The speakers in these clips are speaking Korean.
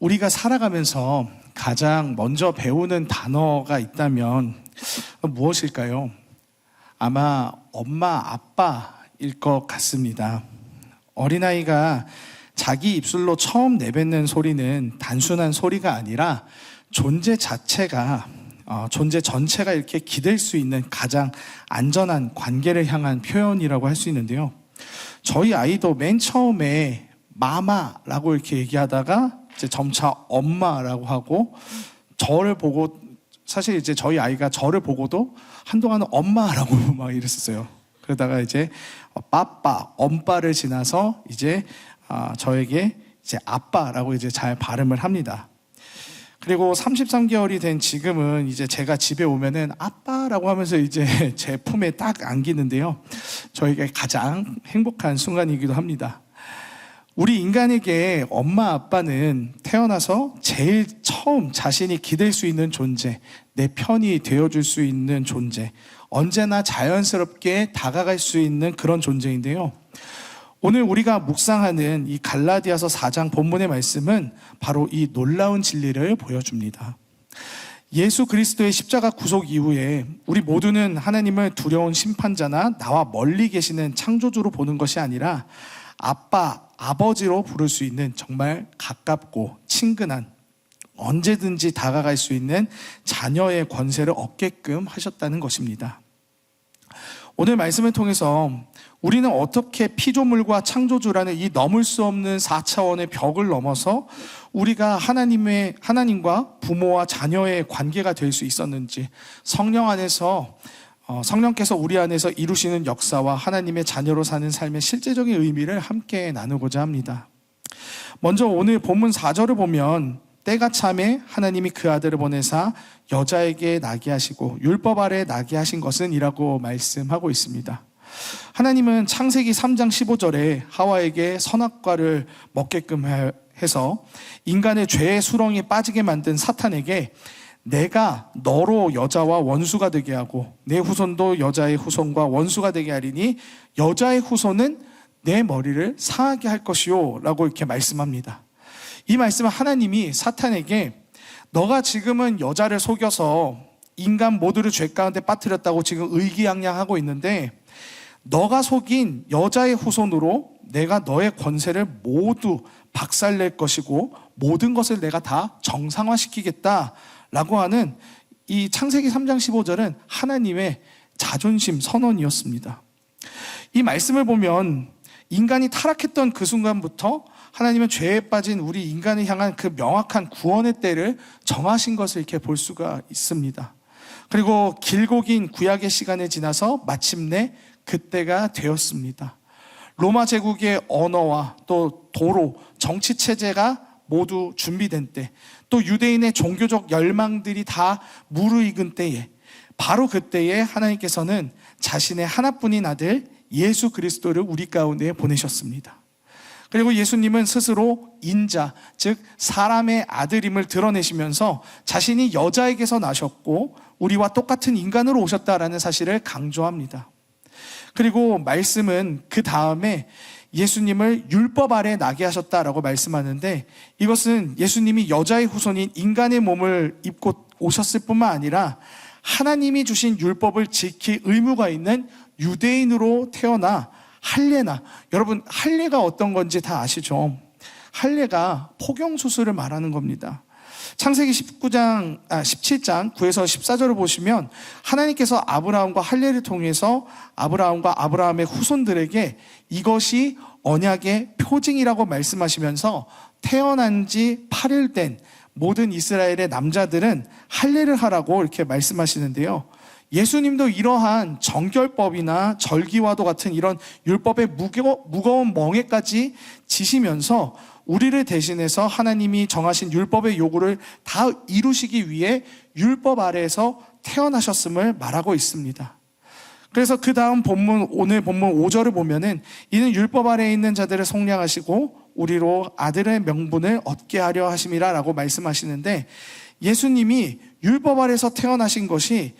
우리가 살아가면서 가장 먼저 배우는 단어가 있다면 무엇일까요? 아마 엄마, 아빠일 것 같습니다. 어린아이가 자기 입술로 처음 내뱉는 소리는 단순한 소리가 아니라 존재 자체가, 존재 전체가 이렇게 기댈 수 있는 가장 안전한 관계를 향한 표현이라고 할 수 있는데요. 저희 아이도 맨 처음에 마마라고 이렇게 얘기하다가 이제 점차 엄마라고 하고, 저를 보고, 사실 이제 저희 아이가 저를 보고도 한동안은 엄마라고 막 이랬었어요. 그러다가 이제 빠빠, 엄빠를 지나서 이제 저에게 이제 아빠라고 이제 잘 발음을 합니다. 그리고 33개월이 된 지금은 이제 제가 집에 오면은 아빠라고 하면서 이제 제 품에 딱 안기는데요. 저에게 가장 행복한 순간이기도 합니다. 우리 인간에게 엄마, 아빠는 태어나서 제일 처음 자신이 기댈 수 있는 존재, 내 편이 되어줄 수 있는 존재, 언제나 자연스럽게 다가갈 수 있는 그런 존재인데요. 오늘 우리가 묵상하는 이 갈라디아서 4장 본문의 말씀은 바로 이 놀라운 진리를 보여줍니다. 예수 그리스도의 십자가 구속 이후에 우리 모두는 하나님을 두려운 심판자나 나와 멀리 계시는 창조주로 보는 것이 아니라 아빠, 아버지로 부를 수 있는 정말 가깝고 친근한, 언제든지 다가갈 수 있는 자녀의 권세를 얻게끔 하셨다는 것입니다. 오늘 말씀을 통해서 우리는 어떻게 피조물과 창조주라는 이 넘을 수 없는 4차원의 벽을 넘어서 우리가 하나님과 부모와 자녀의 관계가 될 수 있었는지, 성령 안에서 성령께서 우리 안에서 이루시는 역사와 하나님의 자녀로 사는 삶의 실제적인 의미를 함께 나누고자 합니다. 먼저 오늘 본문 4절을 보면 때가 참에 하나님이 그 아들을 보내사 여자에게 나게 하시고 율법 아래 나게 하신 것은 이라고 말씀하고 있습니다. 하나님은 창세기 3장 15절에 하와에게 선악과를 먹게끔 해서 인간의 죄의 수렁에 빠지게 만든 사탄에게 내가 너로 여자와 원수가 되게 하고 내 후손도 여자의 후손과 원수가 되게 하리니 여자의 후손은 내 머리를 상하게 할 것이요 라고 이렇게 말씀합니다. 이 말씀은 하나님이 사탄에게 너가 지금은 여자를 속여서 인간 모두를 죄 가운데 빠뜨렸다고 지금 의기양양하고 있는데, 너가 속인 여자의 후손으로 내가 너의 권세를 모두 박살낼 것이고 모든 것을 내가 다 정상화시키겠다라고 하는 이 창세기 3장 15절은 하나님의 자존심 선언이었습니다. 이 말씀을 보면 인간이 타락했던 그 순간부터 하나님은 죄에 빠진 우리 인간을 향한 그 명확한 구원의 때를 정하신 것을 이렇게 볼 수가 있습니다. 그리고 길고 긴 구약의 시간이 지나서 마침내 그때가 되었습니다. 로마 제국의 언어와 또 도로, 정치 체제가 모두 준비된 때, 또 유대인의 종교적 열망들이 다 무르익은 때에, 바로 그때에 하나님께서는 자신의 하나뿐인 아들 예수 그리스도를 우리 가운데 보내셨습니다. 그리고 예수님은 스스로 인자, 즉 사람의 아들임을 드러내시면서 자신이 여자에게서 나셨고 우리와 똑같은 인간으로 오셨다라는 사실을 강조합니다. 그리고 말씀은 그 다음에 예수님을 율법 아래 나게 하셨다라고 말씀하는데, 이것은 예수님이 여자의 후손인 인간의 몸을 입고 오셨을 뿐만 아니라 하나님이 주신 율법을 지킬 의무가 있는 유대인으로 태어나 할례나, 여러분 할례가 어떤 건지 다 아시죠? 할례가 포경수술을 말하는 겁니다. 창세기 17장 9에서 14절을 보시면 하나님께서 아브라함과 할례를 통해서 아브라함과 아브라함의 후손들에게 이것이 언약의 표징이라고 말씀하시면서 태어난 지 8일 된 모든 이스라엘의 남자들은 할례를 하라고 이렇게 말씀하시는데요. 예수님도 이러한 정결법이나 절기와도 같은 이런 율법의 무거운 멍에까지 지시면서 우리를 대신해서 하나님이 정하신 율법의 요구를 다 이루시기 위해 율법 아래에서 태어나셨음을 말하고 있습니다. 그래서 그 다음 본문, 오늘 본문 5절을 보면은 이는 율법 아래에 있는 자들을 속량하시고 우리로 아들의 명분을 얻게 하려 하심이라 라고 말씀하시는데, 예수님이 율법 아래에서 태어나신 것이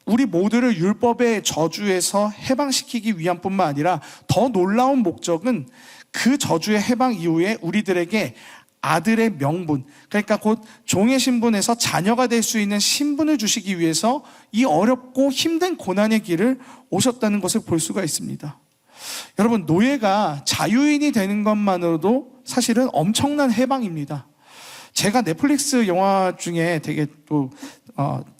우리 모두를 율법의 저주에서 해방시키기 위한 뿐만 아니라 더 놀라운 목적은 그 저주의 해방 이후에 우리들에게 아들의 명분, 그러니까 곧 종의 신분에서 자녀가 될 수 있는 신분을 주시기 위해서 이 어렵고 힘든 고난의 길을 오셨다는 것을 볼 수가 있습니다. 여러분, 노예가 자유인이 되는 것만으로도 사실은 엄청난 해방입니다. 제가 넷플릭스 영화 중에 되게 또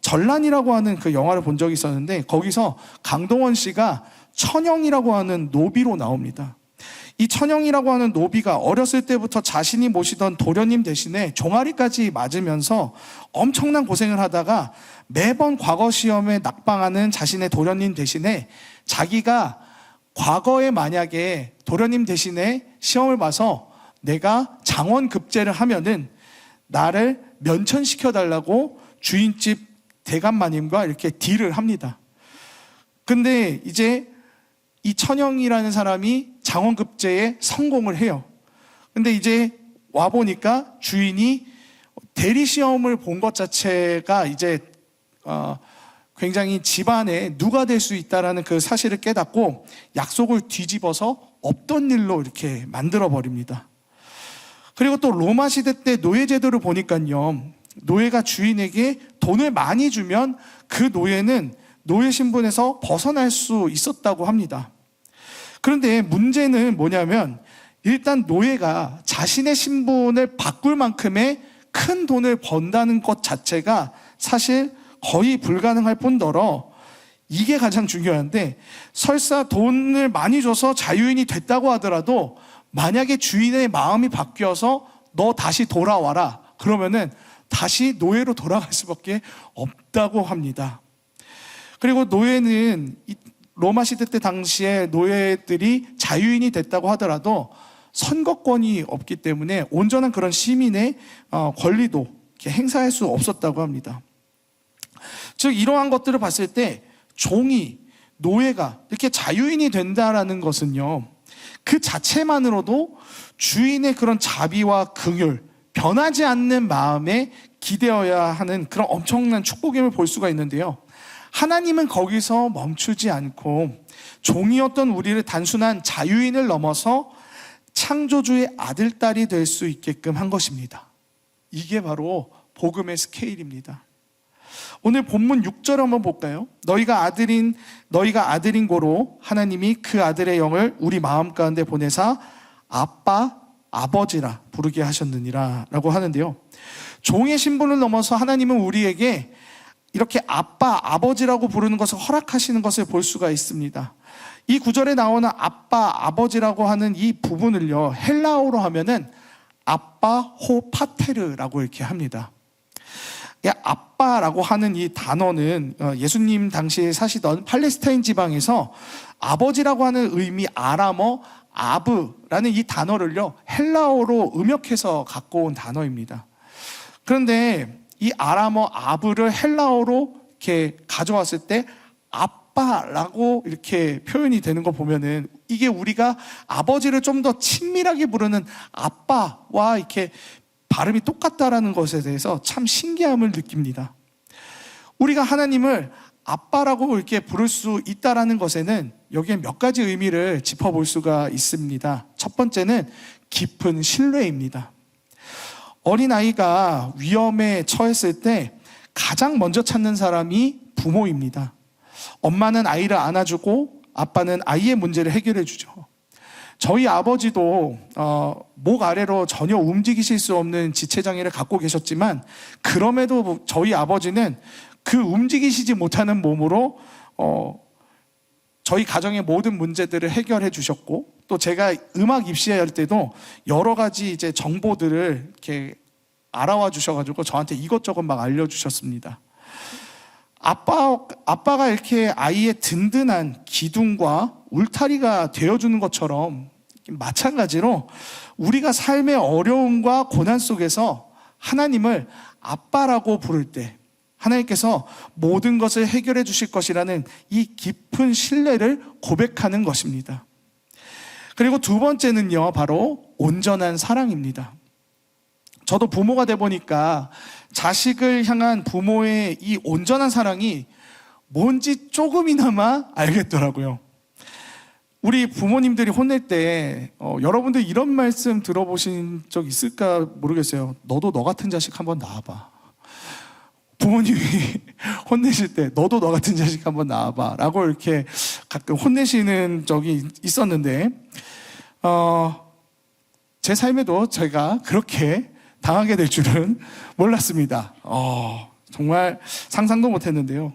전란이라고 하는 그 영화를 본 적이 있었는데, 거기서 강동원 씨가 천영이라고 하는 노비로 나옵니다. 이 천영이라고 하는 노비가 어렸을 때부터 자신이 모시던 도련님 대신에 종아리까지 맞으면서 엄청난 고생을 하다가 매번 과거 시험에 낙방하는 자신의 도련님 대신에 자기가 과거에 만약에 도련님 대신에 시험을 봐서 내가 장원급제를 하면은 나를 면천시켜달라고 주인집 대감마님과 이렇게 딜을 합니다. 근데 이제 이 천영이라는 사람이 장원급제에 성공을 해요. 근데 이제 와보니까 주인이 대리시험을 본 것 자체가 이제 굉장히 집안에 누가 될 수 있다라는 그 사실을 깨닫고 약속을 뒤집어서 없던 일로 이렇게 만들어버립니다. 그리고 또 로마 시대 때 노예제도를 보니까요, 노예가 주인에게 돈을 많이 주면 그 노예는 노예 신분에서 벗어날 수 있었다고 합니다. 그런데 문제는 뭐냐면, 일단 노예가 자신의 신분을 바꿀 만큼의 큰 돈을 번다는 것 자체가 사실 거의 불가능할 뿐더러, 이게 가장 중요한데, 설사 돈을 많이 줘서 자유인이 됐다고 하더라도 만약에 주인의 마음이 바뀌어서 너 다시 돌아와라 그러면은 다시 노예로 돌아갈 수밖에 없다고 합니다. 그리고 노예는 로마 시대 때 당시에 노예들이 자유인이 됐다고 하더라도 선거권이 없기 때문에 온전한 그런 시민의 권리도 행사할 수 없었다고 합니다. 즉 이러한 것들을 봤을 때 종이, 노예가 이렇게 자유인이 된다라는 것은요, 그 자체만으로도 주인의 그런 자비와 긍휼, 변하지 않는 마음에 기대어야 하는 그런 엄청난 축복임을 볼 수가 있는데요, 하나님은 거기서 멈추지 않고 종이었던 우리를 단순한 자유인을 넘어서 창조주의 아들, 딸이 될 수 있게끔 한 것입니다. 이게 바로 복음의 스케일입니다. 오늘 본문 6절 한번 볼까요? 너희가 아들인 고로 하나님이 그 아들의 영을 우리 마음 가운데 보내사 아빠, 아버지라 부르게 하셨느니라 라고 하는데요, 종의 신분을 넘어서 하나님은 우리에게 이렇게 아빠, 아버지라고 부르는 것을 허락하시는 것을 볼 수가 있습니다. 이 구절에 나오는 아빠, 아버지라고 하는 이 부분을요, 헬라어로 하면은 아빠 호 파테르라고 이렇게 합니다. 아빠라고 하는 이 단어는 예수님 당시에 사시던 팔레스타인 지방에서 아버지라고 하는 의미 아람어 아브라는 이 단어를요, 헬라어로 음역해서 갖고 온 단어입니다. 그런데 이 아람어 아브를 헬라어로 이렇게 가져왔을 때 아빠라고 이렇게 표현이 되는 거 보면은 이게 우리가 아버지를 좀 더 친밀하게 부르는 아빠와 이렇게 발음이 똑같다라는 것에 대해서 참 신기함을 느낍니다. 우리가 하나님을 아빠라고 이렇게 부를 수 있다라는 것에는 여기에 몇 가지 의미를 짚어볼 수가 있습니다. 첫 번째는 깊은 신뢰입니다. 어린아이가 위험에 처했을 때 가장 먼저 찾는 사람이 부모입니다. 엄마는 아이를 안아주고 아빠는 아이의 문제를 해결해 주죠. 저희 아버지도 목 아래로 전혀 움직이실 수 없는 지체장애를 갖고 계셨지만, 그럼에도 저희 아버지는 그 움직이시지 못하는 몸으로 저희 가정의 모든 문제들을 해결해 주셨고, 또 제가 음악 입시할 때도 여러 가지 이제 정보들을 이렇게 알아와 주셔가지고 저한테 이것저것 막 알려주셨습니다. 아빠가 이렇게 아이의 든든한 기둥과 울타리가 되어주는 것처럼 마찬가지로 우리가 삶의 어려움과 고난 속에서 하나님을 아빠라고 부를 때 하나님께서 모든 것을 해결해 주실 것이라는 이 깊은 신뢰를 고백하는 것입니다. 그리고 두 번째는요, 바로 온전한 사랑입니다. 저도 부모가 돼 보니까 자식을 향한 부모의 이 온전한 사랑이 뭔지 조금이나마 알겠더라고요. 우리 부모님들이 혼낼 때 여러분들 이런 말씀 들어보신 적 있을까 모르겠어요. 너도 너 같은 자식 한번 낳아봐. 부모님이 혼내실 때 너도 너 같은 자식 한번 낳아봐 라고 이렇게 가끔 혼내시는 적이 있었는데 제 삶에도 제가 그렇게 당하게 될 줄은 몰랐습니다. 정말 상상도 못했는데요.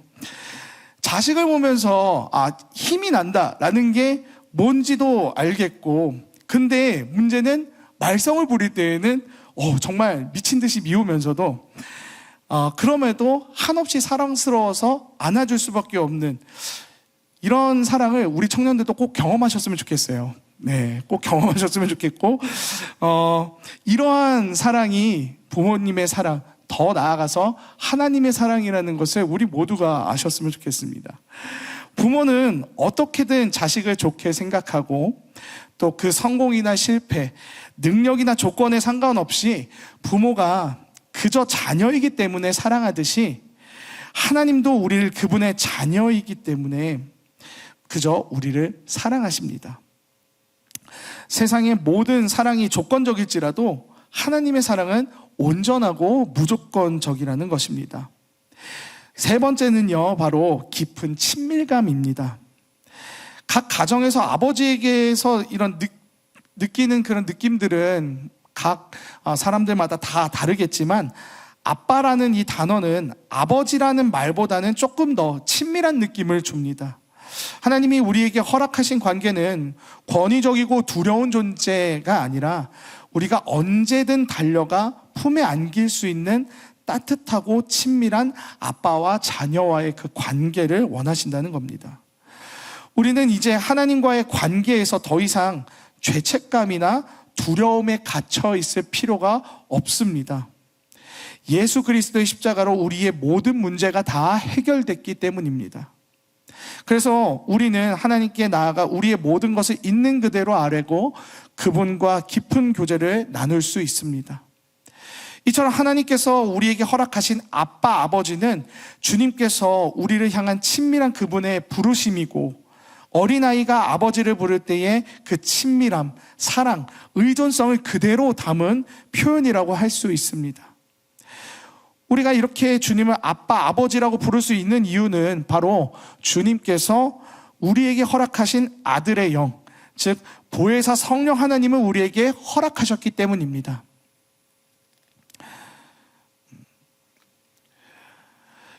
자식을 보면서 힘이 난다라는 게 뭔지도 알겠고, 근데 문제는 말썽을 부릴 때에는 정말 미친 듯이 미우면서도 그럼에도 한없이 사랑스러워서 안아줄 수밖에 없는 이런 사랑을 우리 청년들도 꼭 경험하셨으면 좋겠어요. 네, 꼭 경험하셨으면 좋겠고, 이러한 사랑이 부모님의 사랑, 더 나아가서 하나님의 사랑이라는 것을 우리 모두가 아셨으면 좋겠습니다. 부모는 어떻게든 자식을 좋게 생각하고 또 그 성공이나 실패, 능력이나 조건에 상관없이 부모가 그저 자녀이기 때문에 사랑하듯이 하나님도 우리를 그분의 자녀이기 때문에 그저 우리를 사랑하십니다. 세상의 모든 사랑이 조건적일지라도 하나님의 사랑은 온전하고 무조건적이라는 것입니다. 세 번째는요, 바로 깊은 친밀감입니다. 각 가정에서 아버지에게서 이런 느끼는 그런 느낌들은 각 사람들마다 다 다르겠지만, 아빠라는 이 단어는 아버지라는 말보다는 조금 더 친밀한 느낌을 줍니다. 하나님이 우리에게 허락하신 관계는 권위적이고 두려운 존재가 아니라 우리가 언제든 달려가 품에 안길 수 있는 따뜻하고 친밀한 아빠와 자녀와의 그 관계를 원하신다는 겁니다. 우리는 이제 하나님과의 관계에서 더 이상 죄책감이나 두려움에 갇혀 있을 필요가 없습니다. 예수 그리스도의 십자가로 우리의 모든 문제가 다 해결됐기 때문입니다. 그래서 우리는 하나님께 나아가 우리의 모든 것을 있는 그대로 아뢰고 그분과 깊은 교제를 나눌 수 있습니다. 이처럼 하나님께서 우리에게 허락하신 아빠, 아버지는 주님께서 우리를 향한 친밀한 그분의 부르심이고, 어린아이가 아버지를 부를 때의 그 친밀함, 사랑, 의존성을 그대로 담은 표현이라고 할 수 있습니다. 우리가 이렇게 주님을 아빠, 아버지라고 부를 수 있는 이유는 바로 주님께서 우리에게 허락하신 아들의 영, 즉 보혜사 성령 하나님을 우리에게 허락하셨기 때문입니다.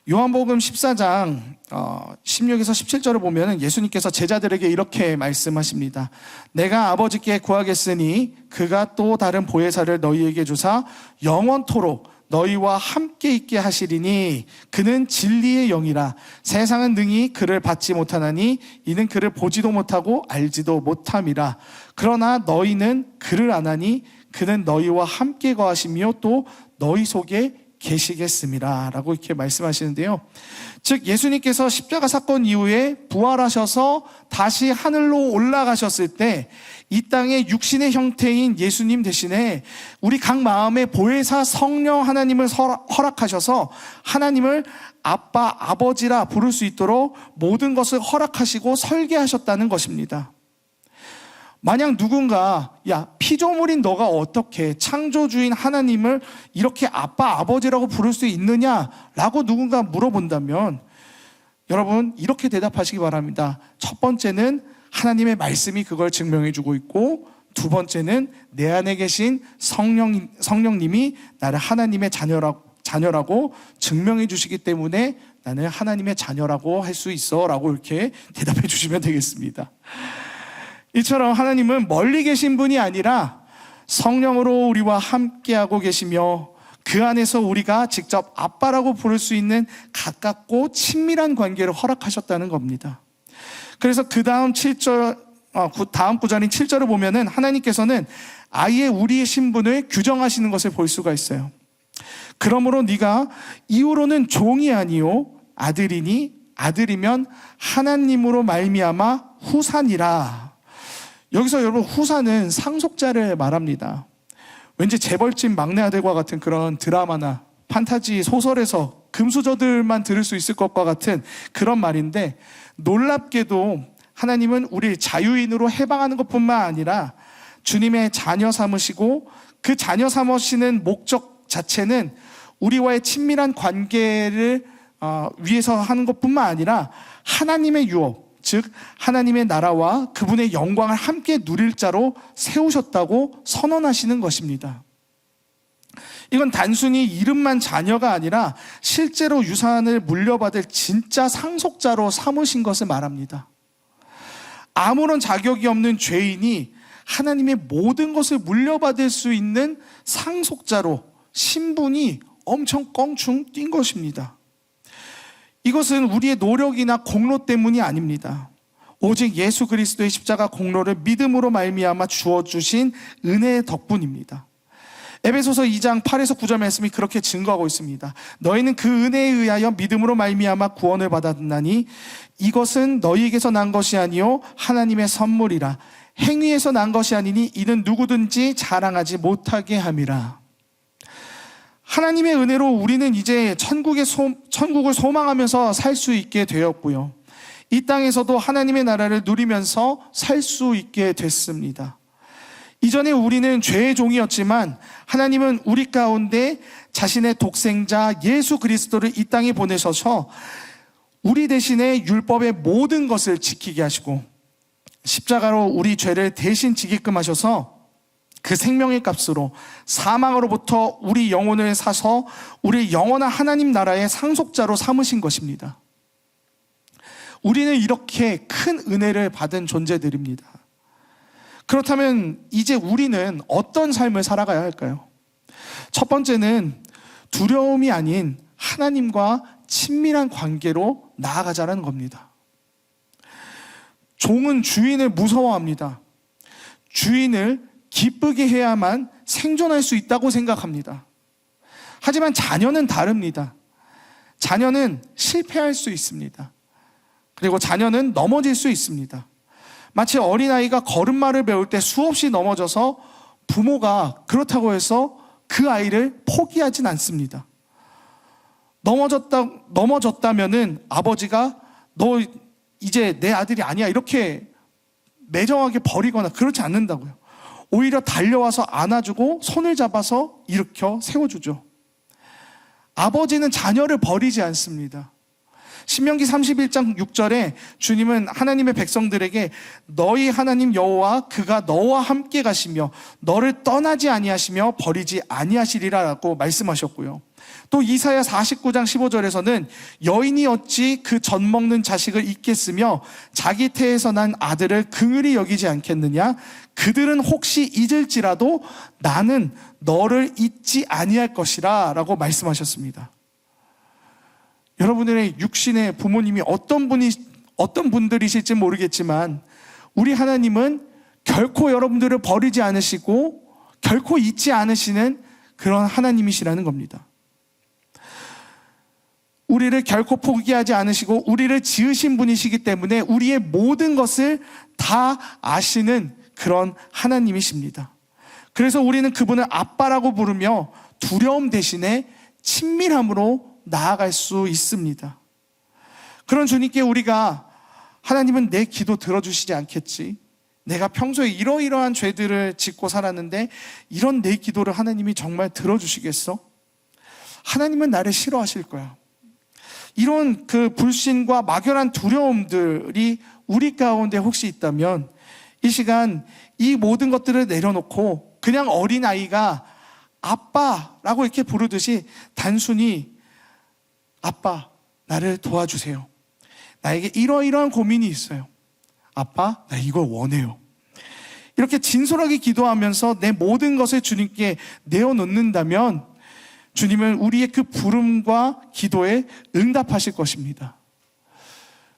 요한복음 14장 16에서 17절을 보면 예수님께서 제자들에게 이렇게 말씀하십니다. 내가 아버지께 구하겠으니 그가 또 다른 보혜사를 너희에게 주사 영원토록 너희와 함께 있게 하시리니 그는 진리의 영이라. 세상은 능히 그를 받지 못하나니 이는 그를 보지도 못하고 알지도 못함이라. 그러나 너희는 그를 아나니 그는 너희와 함께 거하시며 또 너희 속에 계시겠습니다 라고 이렇게 말씀하시는데요, 즉 예수님께서 십자가 사건 이후에 부활하셔서 다시 하늘로 올라가셨을 때 이 땅의 육신의 형태인 예수님 대신에 우리 각 마음의 보혜사 성령 하나님을 허락하셔서 하나님을 아빠, 아버지라 부를 수 있도록 모든 것을 허락하시고 설계하셨다는 것입니다. 만약 누군가 피조물인 너가 어떻게 창조주인 하나님을 이렇게 아빠, 아버지라고 부를 수 있느냐라고 누군가 물어본다면 여러분 이렇게 대답하시기 바랍니다. 첫 번째는 하나님의 말씀이 그걸 증명해 주고 있고, 두 번째는 내 안에 계신 성령님이 나를 하나님의 자녀라고 증명해 주시기 때문에 나는 하나님의 자녀라고 할 수 있어 라고 이렇게 대답해 주시면 되겠습니다. 이처럼 하나님은 멀리 계신 분이 아니라 성령으로 우리와 함께하고 계시며 그 안에서 우리가 직접 아빠라고 부를 수 있는 가깝고 친밀한 관계를 허락하셨다는 겁니다. 그래서 그 다음 다음 구절인 7절을 보면은 하나님께서는 아예 우리의 신분을 규정하시는 것을 볼 수가 있어요. 그러므로 네가 이후로는 종이 아니요 아들이니 아들이면 하나님으로 말미암아 후산이라. 여기서 여러분 후산은 상속자를 말합니다. 왠지 재벌집 막내 아들과 같은 그런 드라마나 판타지 소설에서 금수저들만 들을 수 있을 것과 같은 그런 말인데, 놀랍게도 하나님은 우리를 자유인으로 해방하는 것뿐만 아니라 주님의 자녀 삼으시고, 그 자녀 삼으시는 목적 자체는 우리와의 친밀한 관계를 위해서 하는 것뿐만 아니라 하나님의 유업, 즉 하나님의 나라와 그분의 영광을 함께 누릴 자로 세우셨다고 선언하시는 것입니다. 이건 단순히 이름만 자녀가 아니라 실제로 유산을 물려받을 진짜 상속자로 삼으신 것을 말합니다. 아무런 자격이 없는 죄인이 하나님의 모든 것을 물려받을 수 있는 상속자로 신분이 엄청 껑충 뛴 것입니다. 이것은 우리의 노력이나 공로 때문이 아닙니다. 오직 예수 그리스도의 십자가 공로를 믿음으로 말미암아 주어주신 은혜의 덕분입니다. 에베소서 2장 8에서 9절 말씀이 그렇게 증거하고 있습니다. 너희는 그 은혜에 의하여 믿음으로 말미암아 구원을 받았나니 이것은 너희에게서 난 것이 아니요 하나님의 선물이라. 행위에서 난 것이 아니니 이는 누구든지 자랑하지 못하게 함이라. 하나님의 은혜로 우리는 이제 천국을 소망하면서 살 수 있게 되었고요, 이 땅에서도 하나님의 나라를 누리면서 살 수 있게 됐습니다. 이전에 우리는 죄의 종이었지만 하나님은 우리 가운데 자신의 독생자 예수 그리스도를 이 땅에 보내셔서 우리 대신에 율법의 모든 것을 지키게 하시고 십자가로 우리 죄를 대신 지게끔 하셔서 그 생명의 값으로 사망으로부터 우리 영혼을 사서 우리 영원한 하나님 나라의 상속자로 삼으신 것입니다. 우리는 이렇게 큰 은혜를 받은 존재들입니다. 그렇다면 이제 우리는 어떤 삶을 살아가야 할까요? 첫 번째는 두려움이 아닌 하나님과 친밀한 관계로 나아가자는 겁니다. 종은 주인을 무서워합니다. 주인을 기쁘게 해야만 생존할 수 있다고 생각합니다. 하지만 자녀는 다릅니다. 자녀는 실패할 수 있습니다. 그리고 자녀는 넘어질 수 있습니다. 마치 어린아이가 걸음마를 배울 때 수없이 넘어져서 부모가 그렇다고 해서 그 아이를 포기하진 않습니다. 넘어졌다면은 아버지가 너 이제 내 아들이 아니야 이렇게 매정하게 버리거나 그렇지 않는다고요. 오히려 달려와서 안아주고 손을 잡아서 일으켜 세워주죠. 아버지는 자녀를 버리지 않습니다. 신명기 31장 6절에 주님은 하나님의 백성들에게 너희 하나님 여호와 그가 너와 함께 가시며 너를 떠나지 아니하시며 버리지 아니하시리라라고 말씀하셨고요. 또 이사야 49장 15절에서는 여인이 어찌 그 젖 먹는 자식을 잊겠으며 자기 태에서 난 아들을 긍휼히 여기지 않겠느냐. 그들은 혹시 잊을지라도 나는 너를 잊지 아니할 것이라 라고 말씀하셨습니다. 여러분들의 육신의 부모님이 어떤 분들이실지 모르겠지만 우리 하나님은 결코 여러분들을 버리지 않으시고 결코 잊지 않으시는 그런 하나님이시라는 겁니다. 우리를 결코 포기하지 않으시고 우리를 지으신 분이시기 때문에 우리의 모든 것을 다 아시는 그런 하나님이십니다. 그래서 우리는 그분을 아빠라고 부르며 두려움 대신에 친밀함으로 나아갈 수 있습니다. 그런 주님께 우리가 하나님은 내 기도 들어주시지 않겠지, 내가 평소에 이러이러한 죄들을 짓고 살았는데 이런 내 기도를 하나님이 정말 들어주시겠어? 하나님은 나를 싫어하실 거야. 이런 그 불신과 막연한 두려움들이 우리 가운데 혹시 있다면 이 시간 이 모든 것들을 내려놓고 그냥 어린아이가 아빠라고 이렇게 부르듯이 단순히 아빠 나를 도와주세요. 나에게 이러이러한 고민이 있어요. 아빠 나 이걸 원해요. 이렇게 진솔하게 기도하면서 내 모든 것을 주님께 내어놓는다면 주님은 우리의 그 부름과 기도에 응답하실 것입니다.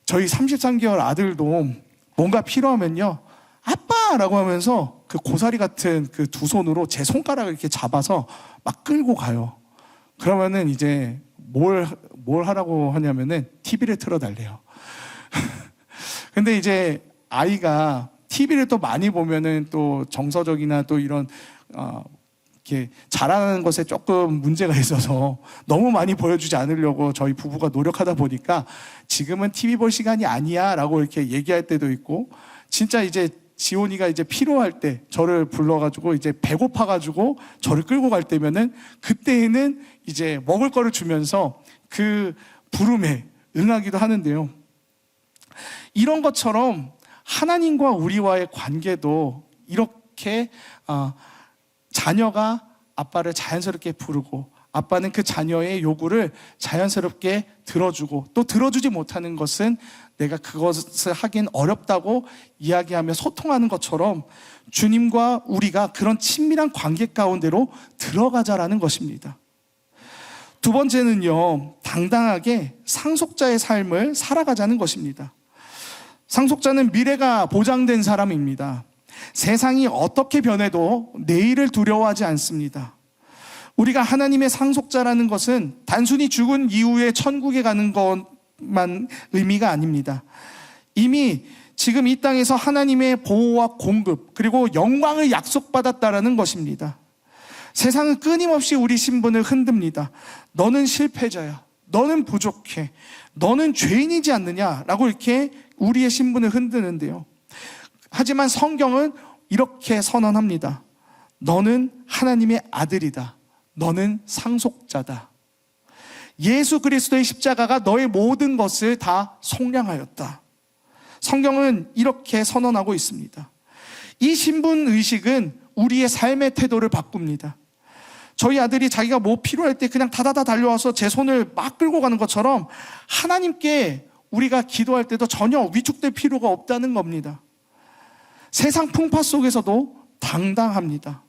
저희 33개월 아들도 뭔가 필요하면요 아빠라고 하면서 그 고사리 같은 그 두 손으로 제 손가락을 이렇게 잡아서 막 끌고 가요. 그러면은 이제 뭘 하라고 하냐면은 TV를 틀어달래요. 근데 이제 아이가 TV를 또 많이 보면은 또 정서적이나 또 이런 이렇게 자라는 것에 조금 문제가 있어서 너무 많이 보여주지 않으려고 저희 부부가 노력하다 보니까 지금은 TV 볼 시간이 아니야 라고 이렇게 얘기할 때도 있고, 진짜 이제 지온이가 이제 필요할 때 저를 불러가지고 이제 배고파가지고 저를 끌고 갈 때면은 그때에는 이제 먹을 거를 주면서 그 부름에 응하기도 하는데요. 이런 것처럼 하나님과 우리와의 관계도 이렇게 자녀가 아빠를 자연스럽게 부르고 아빠는 그 자녀의 요구를 자연스럽게 들어주고, 또 들어주지 못하는 것은 내가 그것을 하긴 어렵다고 이야기하며 소통하는 것처럼 주님과 우리가 그런 친밀한 관계 가운데로 들어가자라는 것입니다. 두 번째는요, 당당하게 상속자의 삶을 살아가자는 것입니다. 상속자는 미래가 보장된 사람입니다. 세상이 어떻게 변해도 내일을 두려워하지 않습니다. 우리가 하나님의 상속자라는 것은 단순히 죽은 이후에 천국에 가는 것만 의미가 아닙니다. 이미 지금 이 땅에서 하나님의 보호와 공급 그리고 영광을 약속받았다라는 것입니다. 세상은 끊임없이 우리 신분을 흔듭니다. 너는 실패자야, 너는 부족해, 너는 죄인이지 않느냐라고 이렇게 우리의 신분을 흔드는데요. 하지만 성경은 이렇게 선언합니다. 너는 하나님의 아들이다. 너는 상속자다. 예수 그리스도의 십자가가 너의 모든 것을 다 속량하였다. 성경은 이렇게 선언하고 있습니다. 이 신분의식은 우리의 삶의 태도를 바꿉니다. 저희 아들이 자기가 뭐 필요할 때 그냥 다다다 달려와서 제 손을 막 끌고 가는 것처럼 하나님께 우리가 기도할 때도 전혀 위축될 필요가 없다는 겁니다. 세상 풍파 속에서도 당당합니다.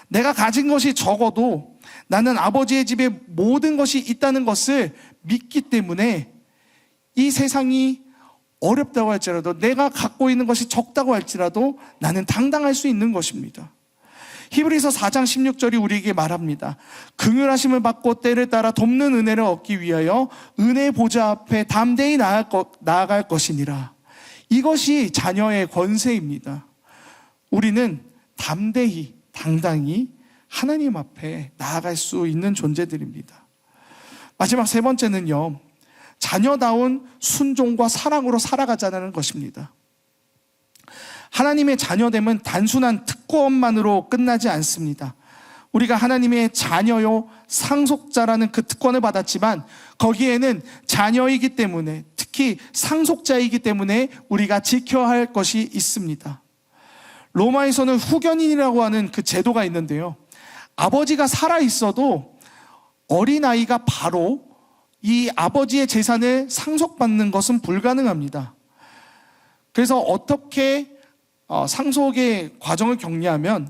내가 가진 것이 적어도 나는 아버지의 집에 모든 것이 있다는 것을 믿기 때문에 이 세상이 어렵다고 할지라도, 내가 갖고 있는 것이 적다고 할지라도 나는 당당할 수 있는 것입니다. 히브리서 4장 16절이 우리에게 말합니다. 긍휼하심을 받고 때를 따라 돕는 은혜를 얻기 위하여 은혜의 보좌 앞에 담대히 나아갈 것이니라. 이것이 자녀의 권세입니다. 우리는 담대히, 당당히 하나님 앞에 나아갈 수 있는 존재들입니다. 마지막 세 번째는요, 자녀다운 순종과 사랑으로 살아가자는 것입니다. 하나님의 자녀됨은 단순한 특권만으로 끝나지 않습니다. 우리가 하나님의 자녀요 상속자라는 그 특권을 받았지만 거기에는 자녀이기 때문에, 특히 상속자이기 때문에 우리가 지켜야 할 것이 있습니다. 로마에서는 후견인이라고 하는 그 제도가 있는데요, 아버지가 살아있어도 어린아이가 바로 이 아버지의 재산을 상속받는 것은 불가능합니다. 그래서 어떻게 상속의 과정을 격리하면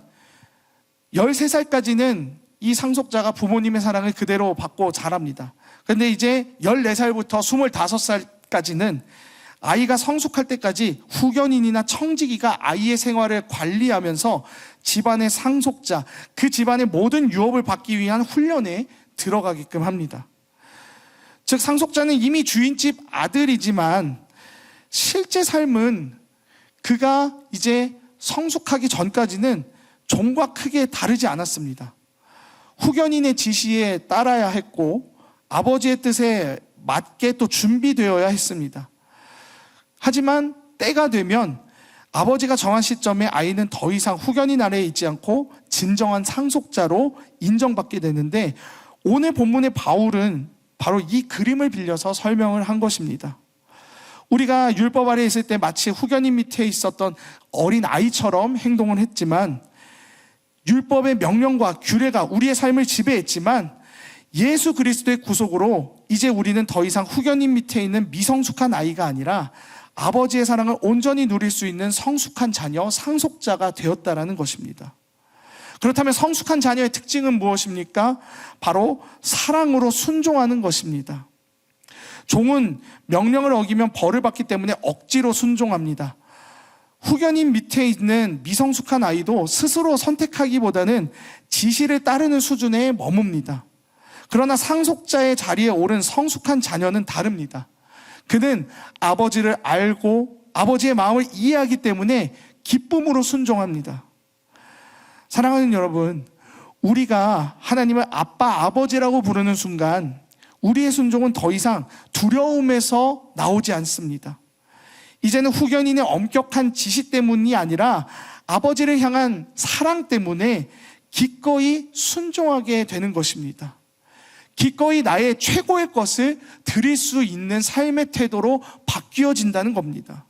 13살까지는 이 상속자가 부모님의 사랑을 그대로 받고 자랍니다. 그런데 이제 14살부터 25살까지는 아이가 성숙할 때까지 후견인이나 청지기가 아이의 생활을 관리하면서 집안의 상속자, 그 집안의 모든 유업을 받기 위한 훈련에 들어가게끔 합니다. 즉 상속자는 이미 주인집 아들이지만 실제 삶은 그가 이제 성숙하기 전까지는 종과 크게 다르지 않았습니다. 후견인의 지시에 따라야 했고 아버지의 뜻에 맞게 또 준비되어야 했습니다. 하지만 때가 되면 아버지가 정한 시점에 아이는 더 이상 후견인 아래에 있지 않고 진정한 상속자로 인정받게 되는데, 오늘 본문의 바울은 바로 이 그림을 빌려서 설명을 한 것입니다. 우리가 율법 아래에 있을 때 마치 후견인 밑에 있었던 어린 아이처럼 행동을 했지만, 율법의 명령과 규례가 우리의 삶을 지배했지만 예수 그리스도의 구속으로 이제 우리는 더 이상 후견인 밑에 있는 미성숙한 아이가 아니라 아버지의 사랑을 온전히 누릴 수 있는 성숙한 자녀, 상속자가 되었다라는 것입니다. 그렇다면 성숙한 자녀의 특징은 무엇입니까? 바로 사랑으로 순종하는 것입니다. 종은 명령을 어기면 벌을 받기 때문에 억지로 순종합니다. 후견인 밑에 있는 미성숙한 아이도 스스로 선택하기보다는 지시를 따르는 수준에 머뭅니다. 그러나 상속자의 자리에 오른 성숙한 자녀는 다릅니다. 그는 아버지를 알고 아버지의 마음을 이해하기 때문에 기쁨으로 순종합니다. 사랑하는 여러분, 우리가 하나님을 아빠, 아버지라고 부르는 순간 우리의 순종은 더 이상 두려움에서 나오지 않습니다. 이제는 후견인의 엄격한 지시 때문이 아니라 아버지를 향한 사랑 때문에 기꺼이 순종하게 되는 것입니다. 기꺼이 나의 최고의 것을 드릴 수 있는 삶의 태도로 바뀌어진다는 겁니다.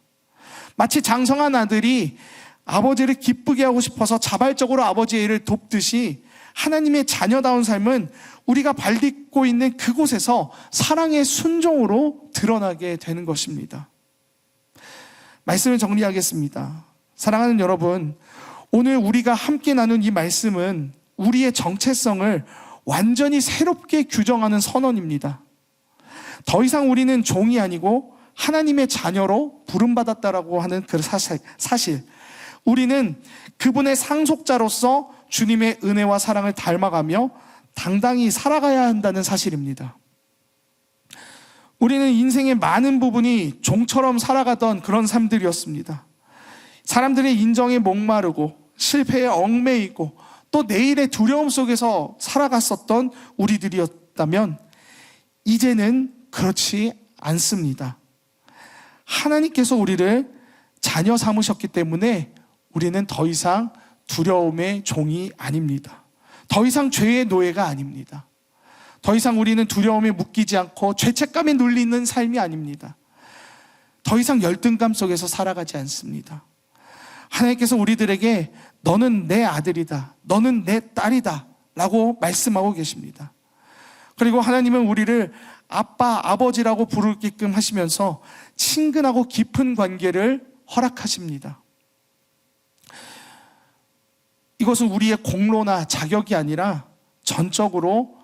마치 장성한 아들이 아버지를 기쁘게 하고 싶어서 자발적으로 아버지의 일을 돕듯이 하나님의 자녀다운 삶은 우리가 밟고 있는 그곳에서 사랑의 순종으로 드러나게 되는 것입니다. 말씀을 정리하겠습니다. 사랑하는 여러분, 오늘 우리가 함께 나눈 이 말씀은 우리의 정체성을 완전히 새롭게 규정하는 선언입니다. 더 이상 우리는 종이 아니고 하나님의 자녀로 부름받았다라고 하는 그 사실. 우리는 그분의 상속자로서 주님의 은혜와 사랑을 닮아가며 당당히 살아가야 한다는 사실입니다. 우리는 인생의 많은 부분이 종처럼 살아가던 그런 삶들이었습니다. 사람들의 인정에 목마르고 실패에 얽매이고 또 내일의 두려움 속에서 살아갔었던 우리들이었다면 이제는 그렇지 않습니다. 하나님께서 우리를 자녀 삼으셨기 때문에 우리는 더 이상 두려움의 종이 아닙니다. 더 이상 죄의 노예가 아닙니다. 더 이상 우리는 두려움에 묶이지 않고 죄책감에 눌리는 삶이 아닙니다. 더 이상 열등감 속에서 살아가지 않습니다. 하나님께서 우리들에게 너는 내 아들이다, 너는 내 딸이다 라고 말씀하고 계십니다. 그리고 하나님은 우리를 아빠, 아버지라고 부르게끔 하시면서 친근하고 깊은 관계를 허락하십니다. 이것은 우리의 공로나 자격이 아니라 전적으로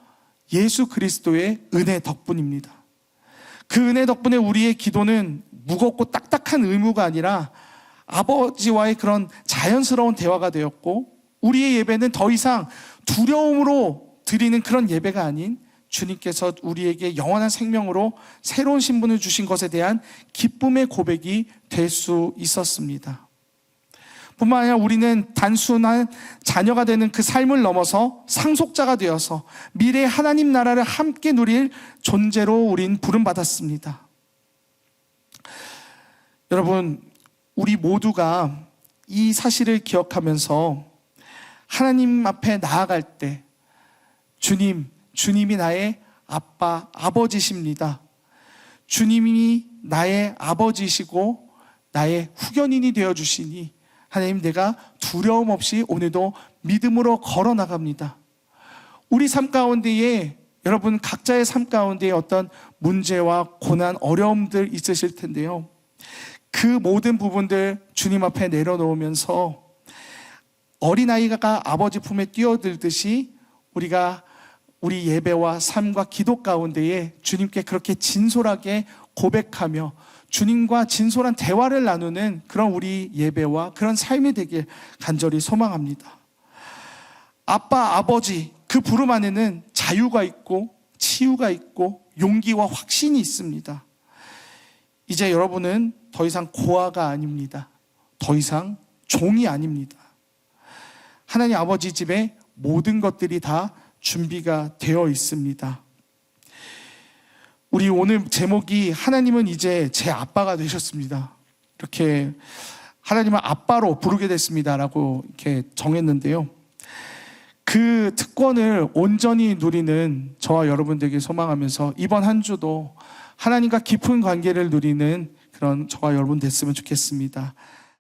예수 그리스도의 은혜 덕분입니다. 그 은혜 덕분에 우리의 기도는 무겁고 딱딱한 의무가 아니라 아버지와의 그런 자연스러운 대화가 되었고, 우리의 예배는 더 이상 두려움으로 드리는 그런 예배가 아닌 주님께서 우리에게 영원한 생명으로 새로운 신분을 주신 것에 대한 기쁨의 고백이 될 수 있었습니다. 뿐만 아니라 우리는 단순한 자녀가 되는 그 삶을 넘어서 상속자가 되어서 미래 하나님 나라를 함께 누릴 존재로 우린 부름받았습니다. 여러분, 우리 모두가 이 사실을 기억하면서 하나님 앞에 나아갈 때 주님이 나의 아빠, 아버지십니다. 주님이 나의 아버지시고 나의 후견인이 되어주시니 하나님, 내가 두려움 없이 오늘도 믿음으로 걸어 나갑니다. 우리 삶 가운데에, 여러분 각자의 삶 가운데에 어떤 문제와 고난, 어려움들 있으실 텐데요, 그 모든 부분들 주님 앞에 내려놓으면서 어린아이가 아버지 품에 뛰어들듯이 우리가 우리 예배와 삶과 기도 가운데에 주님께 그렇게 진솔하게 고백하며 주님과 진솔한 대화를 나누는 그런 우리 예배와 그런 삶이 되길 간절히 소망합니다. 아빠, 아버지, 그 부름 안에는 자유가 있고 치유가 있고 용기와 확신이 있습니다. 이제 여러분은 더 이상 고아가 아닙니다. 더 이상 종이 아닙니다. 하나님 아버지 집에 모든 것들이 다 준비가 되어 있습니다. 우리 오늘 제목이 하나님은 이제 제 아빠가 되셨습니다. 이렇게 하나님을 아빠로 부르게 됐습니다라고 이렇게 정했는데요. 그 특권을 온전히 누리는 저와 여러분들에게 소망하면서 이번 한 주도 하나님과 깊은 관계를 누리는 그런 저와 여러분 됐으면 좋겠습니다.